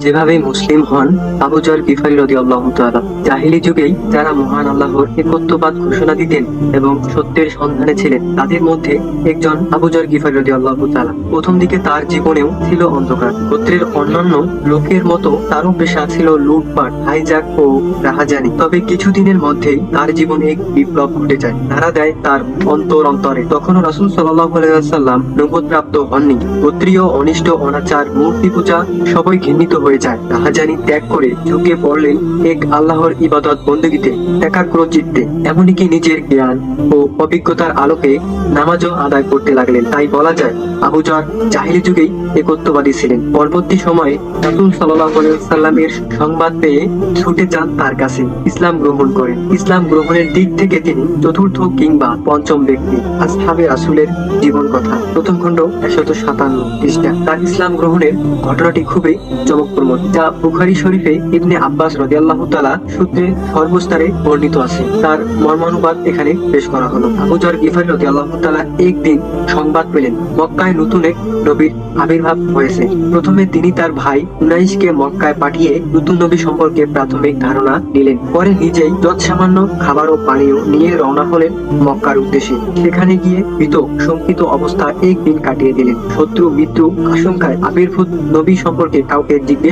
যেভাবে মুসলিম হন আবু যর গিফারি রাদিয়াল্লাহু তাআলা। জাহিলি যুগেই যারা মহান আল্লাহর একত্ববাদ ঘোষণা দিতেন এবং সত্যের সন্ধানে ছিলেন, তাদের মধ্যে একজন আবু যর গিফারি রাদিয়াল্লাহু তাআলা। প্রথম দিকে তার জীবনেও ছিল অন্ধকার। গোত্রের অন্যান্য লোকের মতো তারও পেশা ছিল লুটপাট, হাইজ্যাক ও রাহাজানি। তবে কিছুদিনের মধ্যেই তার জীবনে এক বিপ্লব ঘটে যায়, নাড়া দেয় তার অন্তরে। তখনও রাসূল সাল্লাল্লাহু আলাইহি ওয়াসাল্লাম নবুয়ত প্রাপ্ত হননি। গোত্রীয় অনিষ্ট, অনাচার, মূর্তি পূজা সবাই ঘৃণিত হয়ে যায়। রাহাজানি ত্যাগ করে ঝুঁকে পড়লেন এক আল্লাহর ইবাদত বন্দেগীতে, একাগ্র চিত্তে। এমনকি নিজের জ্ঞান ও অভিজ্ঞতার আলোকে নামাজও আদায় করতে লাগলেন। তাই বলা যায় আবু যর জাহিলি যুগেই একত্ববাদী ছিলেন। পরবর্তী সময়ে রাসূল সাল্লাল্লাহু আলাইহি ওয়াসাল্লামের সংবাদ পেয়ে ছুটে যান তার কাছে, ইসলাম গ্রহণ করেন। ইসলাম গ্রহণের দিক থেকে তিনি চতুর্থ কিংবা পঞ্চম ব্যক্তি। আসহাবে রাসূলের জীবন কথা, প্রথম খণ্ড 157 পৃষ্ঠা। তার ইসলাম গ্রহণের ঘটনাটি খুবই চমকপ্রদ, যা বুখারী শরীফে ইবনে আব্বাস রাদিয়াল্লাহু তাআলা সূত্রে সর্বস্তরে বর্ণিত আছে। তার মর্মানুবাদ এখানে পেশ করা হলো। আবু যর গিফারী রাদিয়াল্লাহু তাআলা একদিন সংবাদ পেলেন মক্কায় নতুন এক নবীর আবির্ভাব হয়েছে। প্রথমে তিনি তার ভাই উনাইসকে মক্কায় পাঠিয়ে নতুন নবী সম্পর্কে প্রাথমিক ধারণা নিলেন। পরে নিজেই যৎসামান্য খাবার ও পানীয় নিয়ে রওনা হলেন মক্কার উদ্দেশ্যে। সেখানে গিয়ে ভীত শঙ্কিত অবস্থায় একদিন কাটিয়ে দিলেন। শত্রু মিত্র আশঙ্কায় আবির্ভূত নবী সম্পর্কে কাউকে জিজ্ঞেস